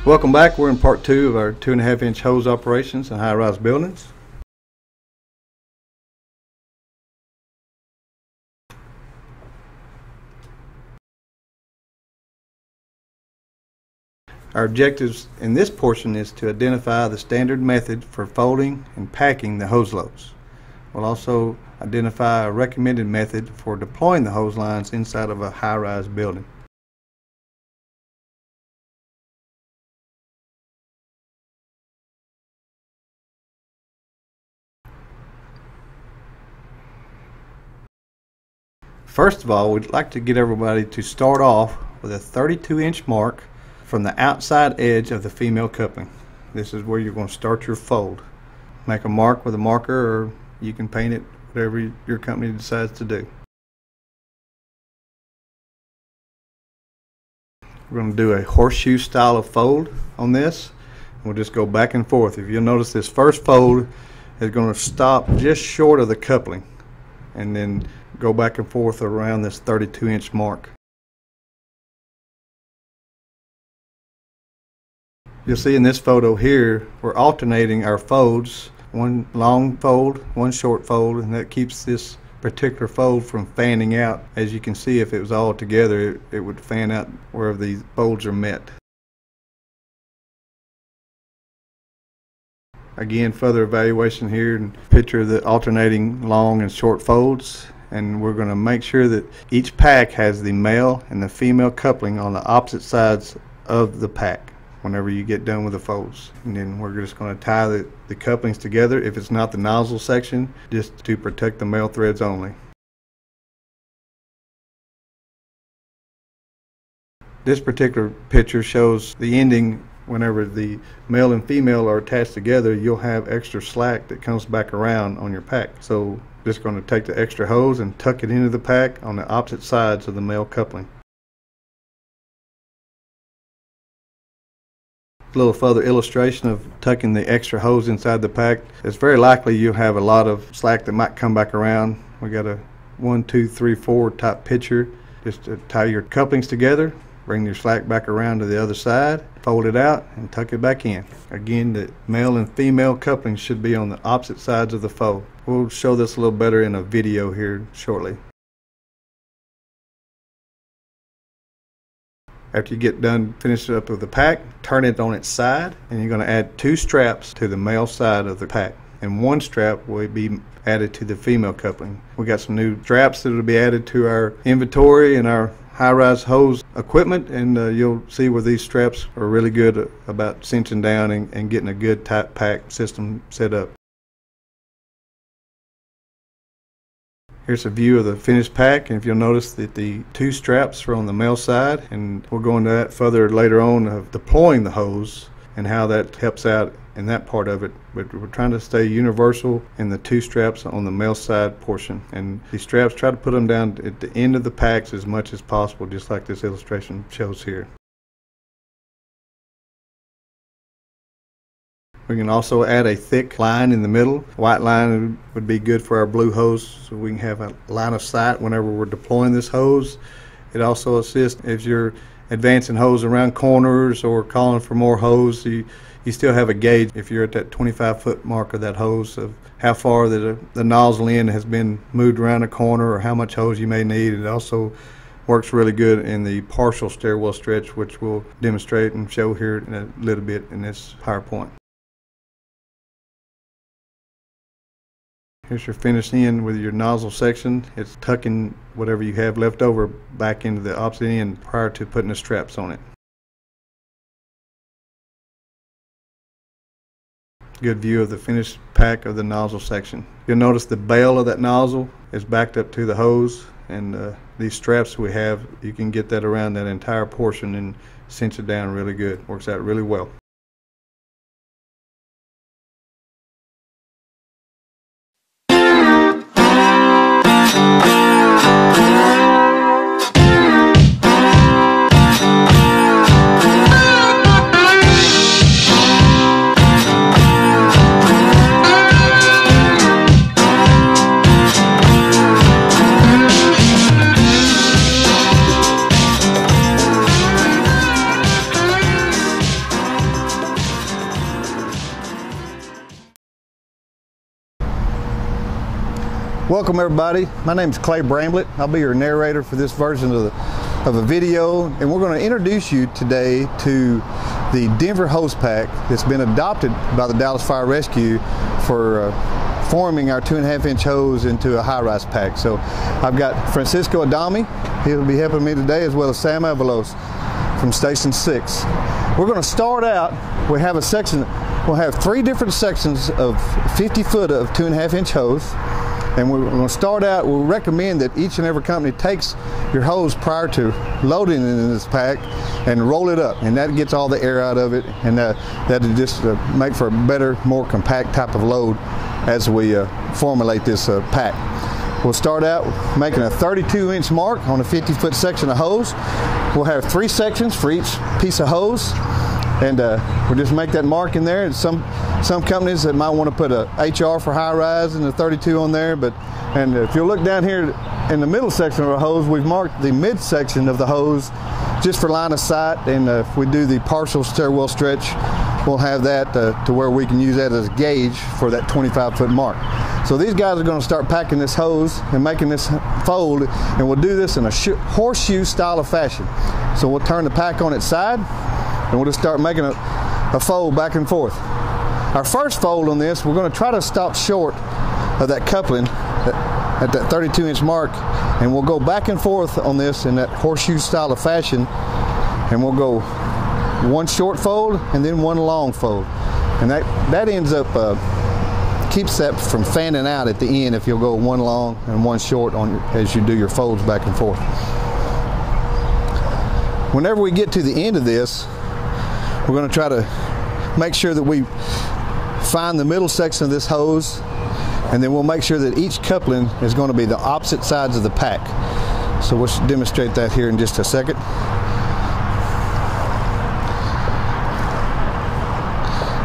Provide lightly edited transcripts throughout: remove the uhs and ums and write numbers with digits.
Welcome back. We're in part 2 of our 2.5-inch hose operations in high-rise buildings. Our objectives in this portion is to identify the standard method for folding and packing the hose loads. We'll also identify a recommended method for deploying the hose lines inside of a high-rise building. First of all, we'd like to get everybody to start off with a 32-inch mark from the outside edge of the female coupling. This is where you're going to start your fold. Make a mark with a marker, or you can paint it, whatever your company decides to do. We're going to do a horseshoe style of fold on this. We'll just go back and forth. If you'll notice, this first fold is going to stop just short of the coupling and then go back and forth around this 32-inch mark. You'll see in this photo here, we're alternating our folds. One long fold, one short fold, and that keeps this particular fold from fanning out. As you can see, if it was all together, it would fan out where these folds are met. Again, further evaluation here, and picture the alternating long and short folds. And we're going to make sure that each pack has the male and the female coupling on the opposite sides of the pack whenever you get done with the folds. And then we're just going to tie the couplings together, if it's not the nozzle section, just to protect the male threads only. This particular picture shows the ending. Whenever the male and female are attached together, you'll have extra slack that comes back around on your pack. So just going to take the extra hose and tuck it into the pack on the opposite sides of the male coupling. A little further illustration of tucking the extra hose inside the pack. It's very likely you'll have a lot of slack that might come back around. We got a 1, 2, 3, 4 type picture. Just to tie your couplings together, bring your slack back around to the other side, fold it out, and tuck it back in. Again, the male and female couplings should be on the opposite sides of the fold. We'll show this a little better in a video here shortly. After you get done finishing up with the pack, turn it on its side, and you're going to add 2 straps to the male side of the pack, and 1 strap will be added to the female coupling. We got some new straps that will be added to our inventory and our high-rise hose equipment, and you'll see where these straps are really good about cinching down and getting a good tight pack system set up. Here's a view of the finished pack, and if you'll notice that the 2 straps are on the male side, and we'll go into that further later on of deploying the hose and how that helps out in that part of it. But we're trying to stay universal in the 2 straps on the male side portion, and these straps, try to put them down at the end of the packs as much as possible, just like this illustration shows here. We can also add a thick line in the middle. White line would be good for our blue hose, so we can have a line of sight whenever we're deploying this hose. It also assists if you're advancing hose around corners or calling for more hose. You still have a gauge if you're at that 25-foot mark of that hose of how far the nozzle end has been moved around a corner or how much hose you may need. It also works really good in the partial stairwell stretch, which we'll demonstrate and show here in a little bit in this PowerPoint. Here's your finished end with your nozzle section. It's tucking whatever you have left over back into the opposite end prior to putting the straps on it. Good view of the finished pack of the nozzle section. You'll notice the bail of that nozzle is backed up to the hose, and these straps we have, you can get that around that entire portion and cinch it down really good. Works out really well. Welcome everybody. My name is Clay Bramblett. I'll be your narrator for this version of a video, and we're going to introduce you today to the Denver hose pack that's been adopted by the Dallas Fire Rescue for forming our 2.5-inch hose into a high-rise pack. So I've got Francisco Adami. He'll be helping me today, as well as Sam Avalos from Station 6. We're going to start out, we have a section, we'll have 3 different sections of 50 foot of 2.5-inch hose. And we're going to start out, we recommend that each and every company takes your hose prior to loading it in this pack and roll it up, and that gets all the air out of it, and that'll just make for a better, more compact type of load as we formulate this pack. We'll start out making a 32-inch mark on a 50-foot section of hose. We'll have 3 sections for each piece of hose, and we'll just make that mark in there. And some companies that might want to put a HR for high rise and a 32 on there, and if you look down here in the middle section of our hose, we've marked the mid section of the hose just for line of sight, and if we do the partial stairwell stretch, we'll have that to where we can use that as a gauge for that 25-foot mark. So these guys are going to start packing this hose and making this fold, and we'll do this in a horseshoe style of fashion. So we'll turn the pack on its side, and we'll just start making a fold back and forth. Our first fold on this, we're going to try to stop short of that coupling at that 32-inch mark, and we'll go back and forth on this in that horseshoe style of fashion, and we'll go one short fold and then one long fold, and that ends up keeps that from fanning out at the end if you'll go one long and one short as you do your folds back and forth. Whenever we get to the end of this, we're going to try to make sure that we find the middle section of this hose, and then we'll make sure that each coupling is going to be the opposite sides of the pack. So we'll demonstrate that here in just a second.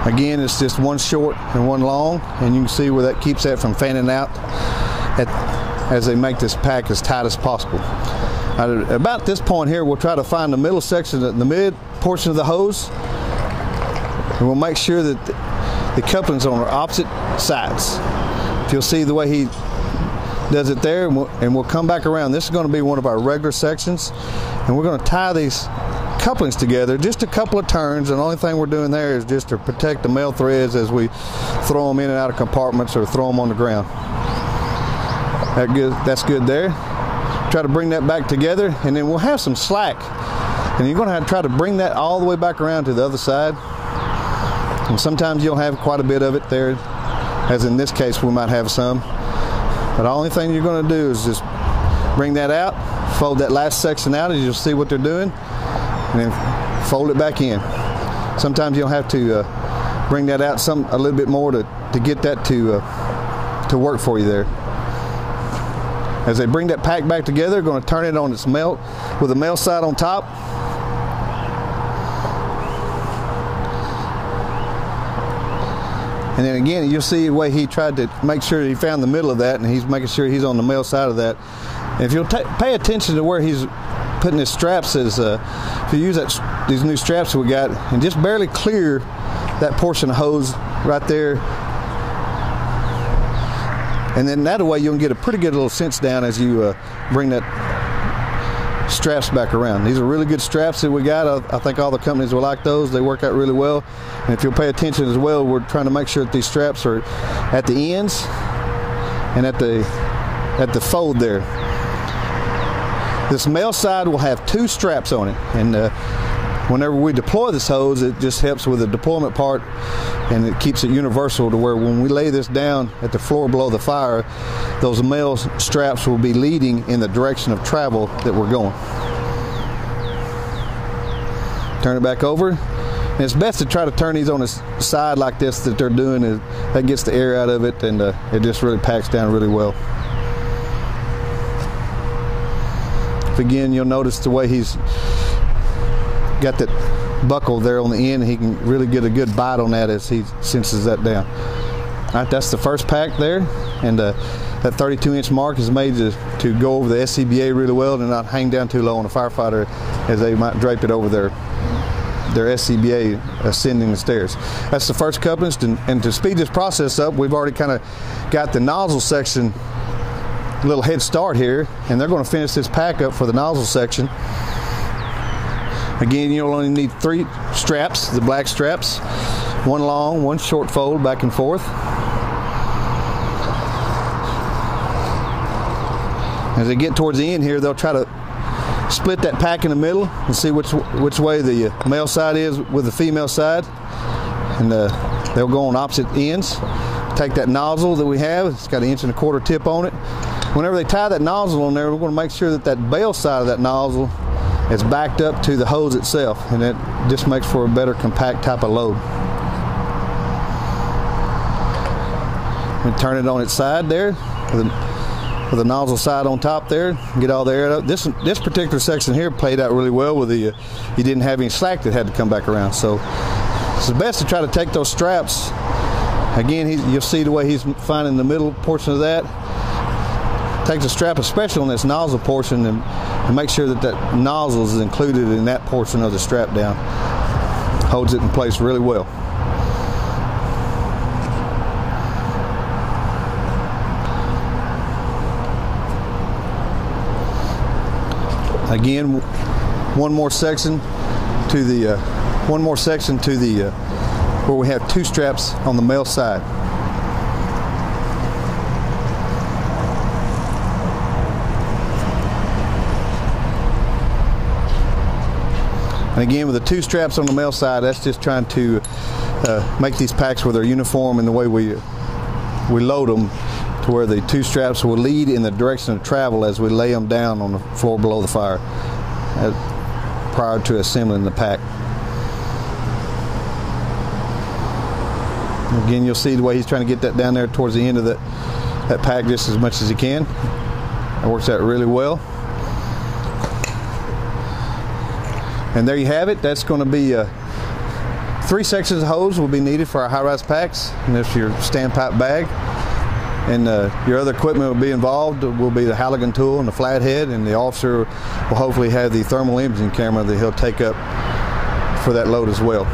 Again, it's just one short and one long, and you can see where that keeps that from fanning out as they make this pack as tight as possible. About this point here, we'll try to find the middle section, the mid portion of the hose, and we'll make sure that the coupling's on our opposite sides. If you'll see the way he does it there, and we'll come back around. This is going to be one of our regular sections, and we're going to tie these couplings together just a couple of turns, and the only thing we're doing there is just to protect the male threads as we throw them in and out of compartments or throw them on the ground. That's good there. Try to bring that back together, and then we'll have some slack, and you're going to have to try to bring that all the way back around to the other side, and sometimes you'll have quite a bit of it there, as in this case we might have some, but the only thing you're going to do is just bring that out, fold that last section out as you'll see what they're doing, and then fold it back in. Sometimes you'll have to bring that out a little bit more to get that to work for you there. As they bring that pack back together, they're going to turn it on its melt with the male side on top. And then again, you'll see the way he tried to make sure he found the middle of that, and he's making sure he's on the male side of that. And if you'll pay attention to where he's putting his straps, if you use these new straps we got, and just barely clear that portion of hose right there, and then that way you'll get a pretty good little cinch down as you bring that straps back around. These are really good straps that we got. I think all the companies will like those. They work out really well. And if you'll pay attention as well, we're trying to make sure that these straps are at the ends and at the fold there. This male side will have 2 straps on it, and whenever we deploy this hose, it just helps with the deployment part, and it keeps it universal to where when we lay this down at the floor below the fire, those male straps will be leading in the direction of travel that we're going. Turn it back over, and it's best to try to turn these on the side like this that they're doing. That gets the air out of it, and it just really packs down really well. Again, you'll notice the way he's got that buckle there on the end, he can really get a good bite on that as he cinches that down. All right, that's the first pack there, and that 32-inch mark is made to go over the SCBA really well and not hang down too low on a firefighter as they might drape it over their SCBA ascending the stairs. That's the first coupling, and to speed this process up, we've already kind of got the nozzle section little head start here, and they're going to finish this pack up for the nozzle section. Again, you'll only need 3 straps, the black straps, one long, one short fold back and forth. As they get towards the end here, they'll try to split that pack in the middle and see which way the male side is with the female side, and they'll go on opposite ends. Take that nozzle that we have, it's got an 1.25 inch tip on it. Whenever they tie that nozzle on there, we're going to make sure that that bail side of that nozzle is backed up to the hose itself, and that just makes for a better compact type of load. And turn it on its side there with the nozzle side on top there, get all the air out. This particular section here played out really well with the you didn't have any slack that had to come back around. So it's best to try to take those straps. Again, you'll see the way he's finding the middle portion of that. Take the strap, especially on this nozzle portion, and make sure that that nozzle is included in that portion of the strap down. Holds it in place really well. Again, one more section to the where we have 2 straps on the male side. And again, with the 2 straps on the male side, that's just trying to make these packs where they're uniform in the way we load them, to where the 2 straps will lead in the direction of travel as we lay them down on the floor below the fire prior to assembling the pack. Again, you'll see the way he's trying to get that down there towards the end of that pack just as much as he can. That works out really well. And there you have it. That's going to be 3 sections of hose will be needed for our high-rise packs, and that's your standpipe bag. And your other equipment will be involved will be the Halligan tool and the flathead, and the officer will hopefully have the thermal imaging camera that he'll take up for that load as well.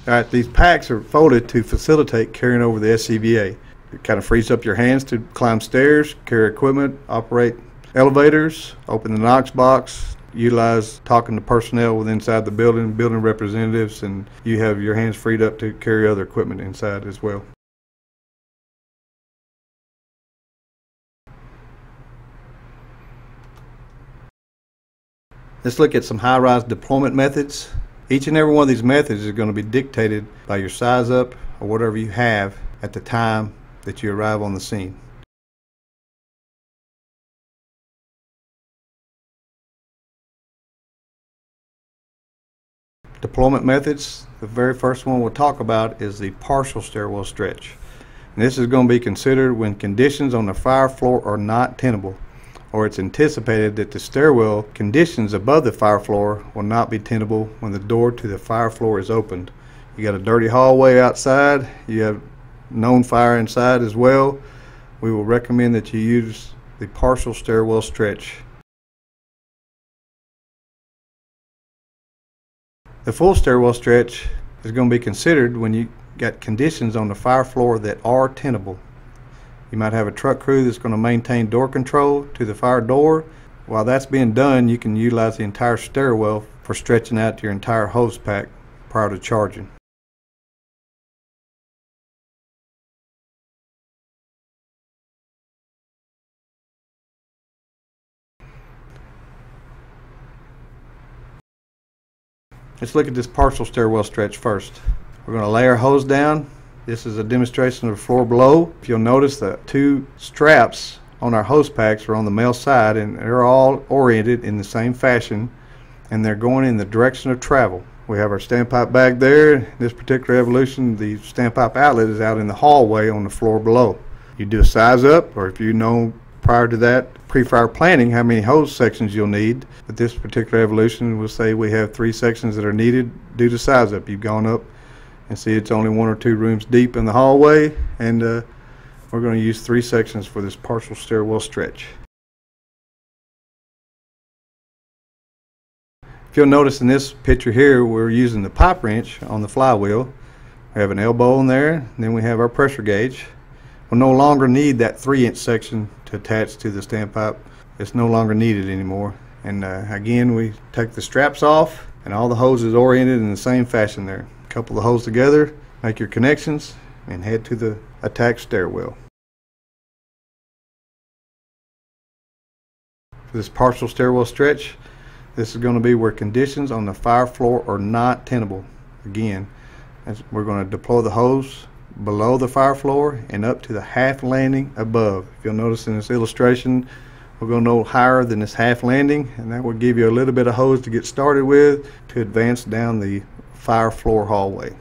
All right, these packs are folded to facilitate carrying over the SCBA. It kind of frees up your hands to climb stairs, carry equipment, operate elevators, open the Knox box, utilize talking to personnel within inside the building, building representatives, and you have your hands freed up to carry other equipment inside as well. Let's look at some high-rise deployment methods. Each and every one of these methods is going to be dictated by your size up or whatever you have at the time that you arrive on the scene. Deployment methods, the very first one we'll talk about is the partial stairwell stretch. And this is going to be considered when conditions on the fire floor are not tenable, or it's anticipated that the stairwell conditions above the fire floor will not be tenable when the door to the fire floor is opened. You got a dirty hallway outside, you have known fire inside as well. We will recommend that you use the partial stairwell stretch. The full stairwell stretch is going to be considered when you got conditions on the fire floor that are tenable. You might have a truck crew that's going to maintain door control to the fire door. While that's being done, you can utilize the entire stairwell for stretching out your entire hose pack prior to charging. Let's look at this partial stairwell stretch first. We're going to lay our hose down. This is a demonstration of the floor below. If you'll notice, the 2 straps on our hose packs are on the male side, and they're all oriented in the same fashion, and they're going in the direction of travel. We have our standpipe bag there. In this particular evolution, the standpipe outlet is out in the hallway on the floor below. You do a size up, or if you know prior to that, pre-fire planning, how many hose sections you'll need. But this particular evolution will say we have 3 sections that are needed due to size up. You've gone up and see it's only 1 or 2 rooms deep in the hallway, and we're going to use 3 sections for this partial stairwell stretch. If you'll notice in this picture here, we're using the pipe wrench on the flywheel. We have an elbow in there, and then we have our pressure gauge. We'll no longer need that 3-inch section to attach to the standpipe. It's no longer needed anymore. And again, we take the straps off, and all the hoses oriented in the same fashion there. Couple the hose together, make your connections, and head to the attached stairwell. For this partial stairwell stretch, this is going to be where conditions on the fire floor are not tenable. Again, we're going to deploy the hose below the fire floor and up to the half landing above. If you'll notice in this illustration, we're going to go higher than this half landing, and that will give you a little bit of hose to get started with to advance down the fire floor hallway.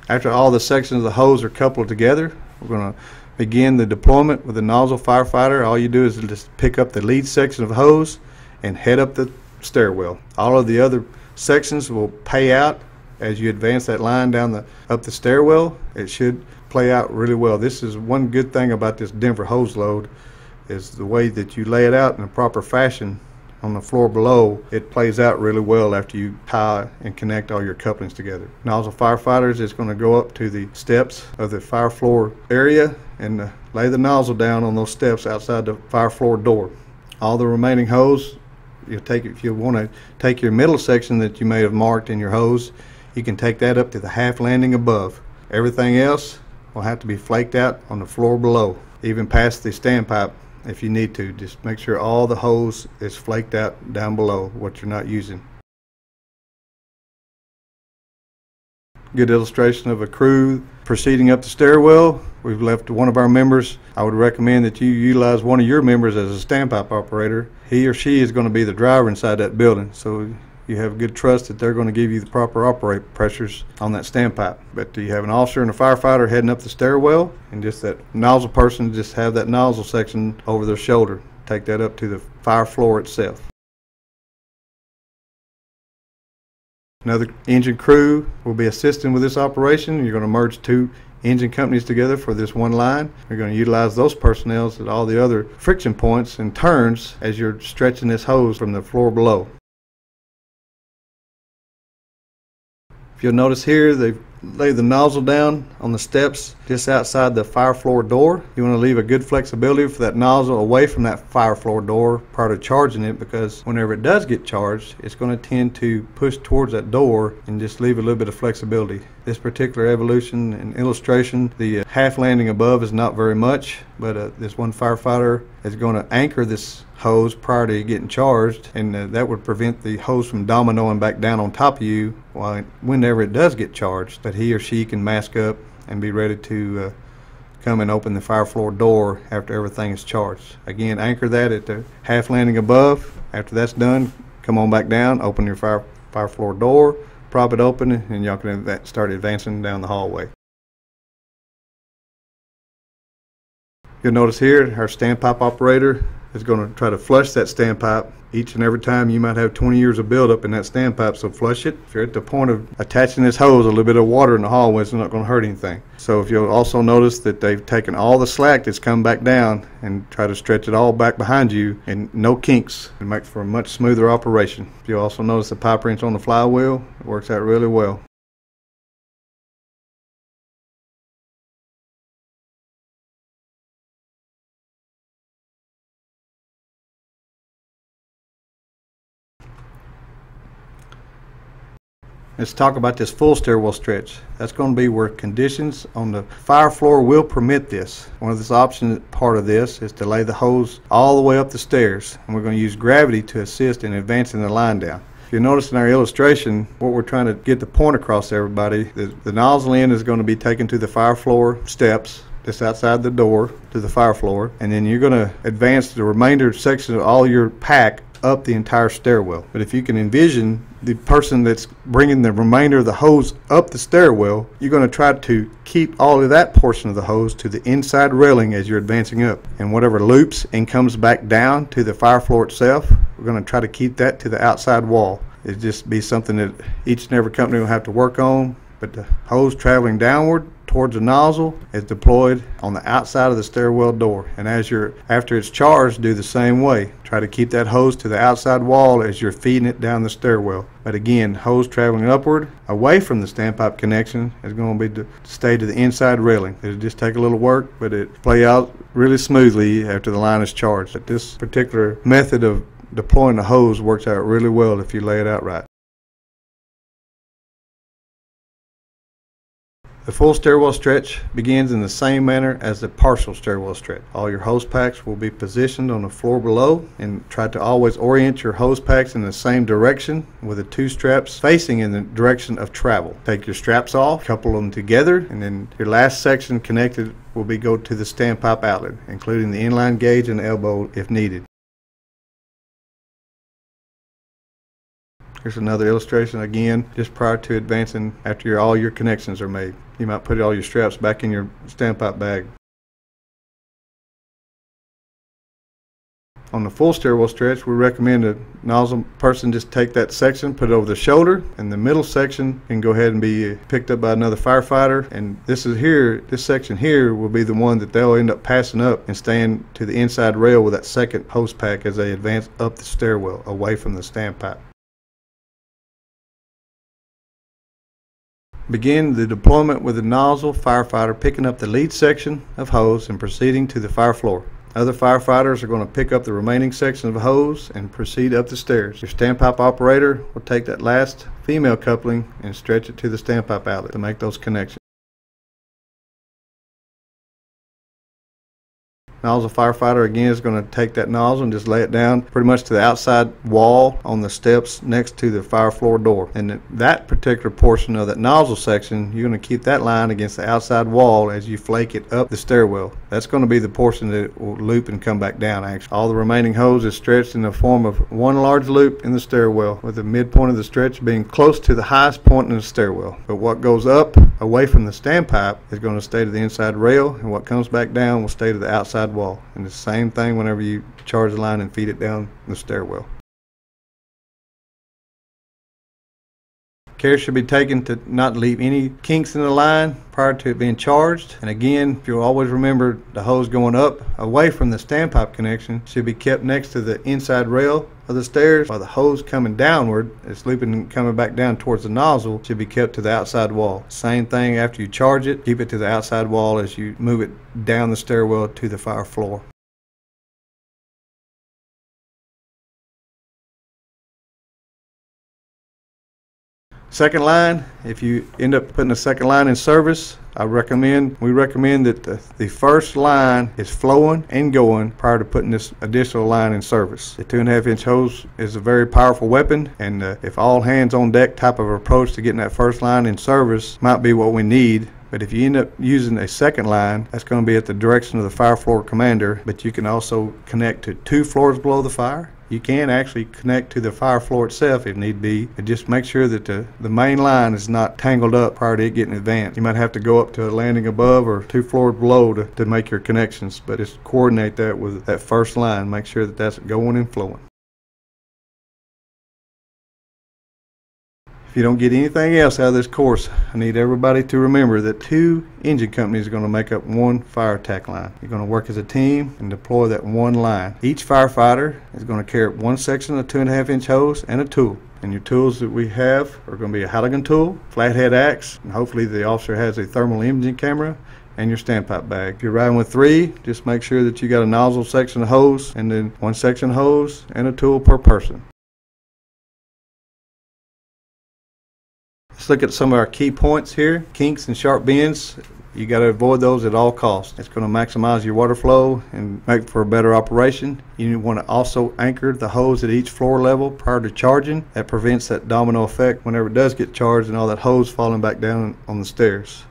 After all the sections of the hose are coupled together, we're going to begin the deployment with the nozzle firefighter. All you do is just pick up the lead section of the hose and head up the stairwell. All of the other sections will pay out as you advance that line down up the stairwell. It should play out really well. This is one good thing about this Denver hose load, is the way that you lay it out in a proper fashion on the floor below. It plays out really well after you tie and connect all your couplings together. Nozzle firefighters is going to go up to the steps of the fire floor area and lay the nozzle down on those steps outside the fire floor door. All the remaining hose, if you want to take your middle section that you may have marked in your hose, you can take that up to the half landing above. Everything else will have to be flaked out on the floor below, even past the standpipe if you need to. Just make sure all the hose is flaked out down below what you're not using. Good illustration of a crew proceeding up the stairwell. We've left one of our members. I would recommend that you utilize one of your members as a standpipe operator. He or she is going to be the driver inside that building, so you have good trust that they're going to give you the proper operate pressures on that standpipe. But you have an officer and a firefighter heading up the stairwell, and just that nozzle person just have that nozzle section over their shoulder. Take that up to the fire floor itself. Another engine crew will be assisting with this operation. You're going to merge 2 engine companies together for this one line. You're going to utilize those personnel at all the other friction points and turns as you're stretching this hose from the floor below. If you'll notice here, they've laid the nozzle down on the steps just outside the fire floor door. You want to leave a good flexibility for that nozzle away from that fire floor door prior to charging it, because whenever it does get charged, it's going to tend to push towards that door and just leave a little bit of flexibility. This particular evolution and illustration, the half landing above is not very much, but this one firefighter is going to anchor this hose prior to getting charged, and that would prevent the hose from dominoing back down on top of you whenever it does get charged. But he or she can mask up and be ready to come and open the fire floor door after everything is charged. Again, anchor that at the half landing above. After that's done, come on back down, open your fire floor door, prop it open, and y'all can start advancing down the hallway. You'll notice here our standpipe operator is going to try to flush that standpipe each and every time. You might have 20 years of buildup in that standpipe, so flush it. If you're at the point of attaching this hose, a little bit of water in the hallway is not going to hurt anything. So if you'll also notice that they've taken all the slack that's come back down and try to stretch it all back behind you, and no kinks. It makes for a much smoother operation. If you'll also notice the pipe wrench on the flywheel, it works out really well. Let's talk about this full stairwell stretch. That's going to be where conditions on the fire floor will permit this. One of this option part of this is to lay the hose all the way up the stairs, and we're going to use gravity to assist in advancing the line down. If you notice in our illustration, what we're trying to get the point across to everybody, the nozzle end is going to be taken to the fire floor steps just outside the door to the fire floor, and then you're going to advance the remainder section of all your pack up the entire stairwell. But if you can envision the person that's bringing the remainder of the hose up the stairwell, you're going to try to keep all of that portion of the hose to the inside railing as you're advancing up. And whatever loops and comes back down to the fire floor itself, we're going to try to keep that to the outside wall. It'll just be something that each and every company will have to work on. But the hose traveling downward towards the nozzle is deployed on the outside of the stairwell door. And after it's charged, do the same way. Try to keep that hose to the outside wall as you're feeding it down the stairwell. But again, hose traveling upward away from the standpipe connection is going to be to stay to the inside railing. It'll just take a little work, but it play out really smoothly after the line is charged. But this particular method of deploying the hose works out really well if you lay it out right. The full stairwell stretch begins in the same manner as the partial stairwell stretch. All your hose packs will be positioned on the floor below, and try to always orient your hose packs in the same direction with the two straps facing in the direction of travel. Take your straps off, couple them together, and then your last section connected will go to the standpipe outlet, including the inline gauge and elbow if needed. Here's another illustration again, just prior to advancing after all your connections are made. You might put all your straps back in your standpipe bag. On the full stairwell stretch, we recommend a nozzle person just take that section, put it over the shoulder, and the middle section can go ahead and be picked up by another firefighter. And this section here will be the one that they'll end up passing up and staying to the inside rail with that second hose pack as they advance up the stairwell away from the standpipe. Begin the deployment with the nozzle firefighter picking up the lead section of hose and proceeding to the fire floor. Other firefighters are going to pick up the remaining section of hose and proceed up the stairs. Your standpipe operator will take that last female coupling and stretch it to the standpipe outlet to make those connections. Nozzle firefighter again is going to take that nozzle and just lay it down pretty much to the outside wall on the steps next to the fire floor door. And that particular portion of that nozzle section, you're going to keep that line against the outside wall as you flake it up the stairwell. That's going to be the portion that will loop and come back down actually. All the remaining hose is stretched in the form of one large loop in the stairwell, with the midpoint of the stretch being close to the highest point in the stairwell. But what goes up away from the standpipe is going to stay to the inside rail, and what comes back down will stay to the outside wall. And the same thing whenever you charge the line and feed it down the stairwell. Care should be taken to not leave any kinks in the line prior to it being charged. And again, if you'll always remember, the hose going up away from the standpipe connection should be kept next to the inside rail of the stairs, while the hose coming downward, it's looping and coming back down towards the nozzle, should be kept to the outside wall. Same thing after you charge it, keep it to the outside wall as you move it down the stairwell to the fire floor. Second line, if you end up putting a second line in service, we recommend that the first line is flowing and going prior to putting this additional line in service. The 2.5-inch hose is a very powerful weapon, and if all hands on deck type of approach to getting that first line in service might be what we need. But if you end up using a second line, that's going to be at the direction of the fire floor commander, but you can also connect to 2 floors below the fire. You can actually connect to the fire floor itself if need be, but just make sure that the main line is not tangled up prior to it getting advanced. You might have to go up to a landing above or 2 floors below to make your connections, but just coordinate that with that first line. Make sure that that's going and flowing. If you don't get anything else out of this course, I need everybody to remember that 2 engine companies are going to make up 1 fire attack line. You're going to work as a team and deploy that 1 line. Each firefighter is going to carry 1 section of 2.5-inch hose and a tool. And your tools that we have are going to be a Halligan tool, flathead axe, and hopefully the officer has a thermal imaging camera, and your standpipe bag. If you're riding with 3, just make sure that you got a nozzle section of hose, and then 1 section of hose and a tool per person. Let's look at some of our key points here. Kinks and sharp bends, you got to avoid those at all costs. It's going to maximize your water flow and make for a better operation. You want to also anchor the hose at each floor level prior to charging. That prevents that domino effect whenever it does get charged and all that hose falling back down on the stairs.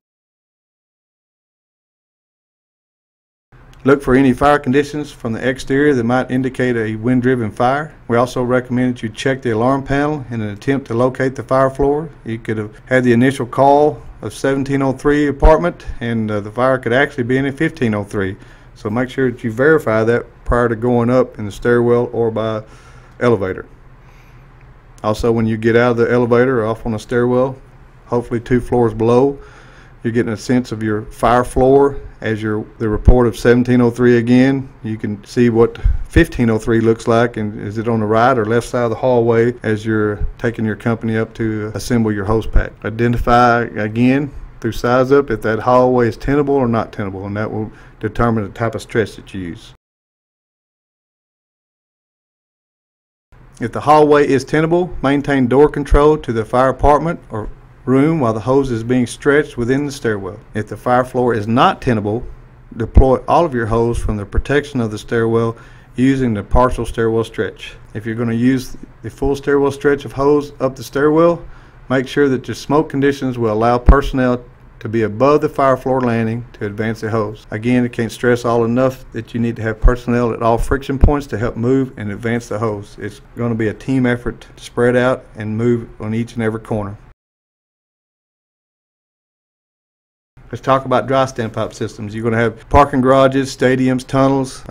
Look for any fire conditions from the exterior that might indicate a wind-driven fire. We also recommend that you check the alarm panel in an attempt to locate the fire floor. You could have had the initial call of 1703 apartment, and the fire could actually be in a 1503. So make sure that you verify that prior to going up in the stairwell or by elevator. Also, when you get out of the elevator or off on a stairwell, hopefully 2 floors below, you're getting a sense of your fire floor. As the report of 1703 again, you can see what 1503 looks like, and is it on the right or left side of the hallway as you're taking your company up to assemble your hose pack. Identify again through size up if that hallway is tenable or not tenable, and that will determine the type of stretch that you use. If the hallway is tenable, maintain door control to the fire apartment or room while the hose is being stretched within the stairwell. If the fire floor is not tenable, deploy all of your hose from the protection of the stairwell using the partial stairwell stretch. If you're going to use the full stairwell stretch of hose up the stairwell, make sure that your smoke conditions will allow personnel to be above the fire floor landing to advance the hose. Again, I can't stress all enough that you need to have personnel at all friction points to help move and advance the hose. It's going to be a team effort to spread out and move on each and every corner. Let's talk about dry standpipe systems. You're going to have parking garages, stadiums, tunnels.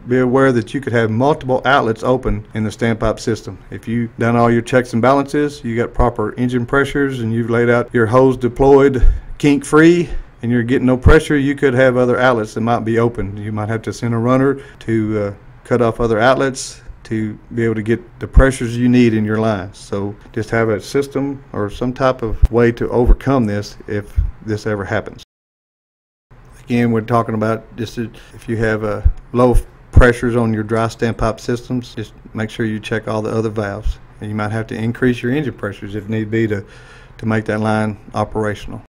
Be aware that you could have multiple outlets open in the standpipe system. If you've done all your checks and balances, you got proper engine pressures, and you've laid out your hose deployed kink free, and you're getting no pressure, you could have other outlets that might be open. You might have to send a runner to cut off other outlets to be able to get the pressures you need in your lines. So just have a system or some type of way to overcome this if this ever happens. Again, we're talking about just if you have low pressures on your dry standpipe systems, just make sure you check all the other valves. And you might have to increase your engine pressures if need be to make that line operational.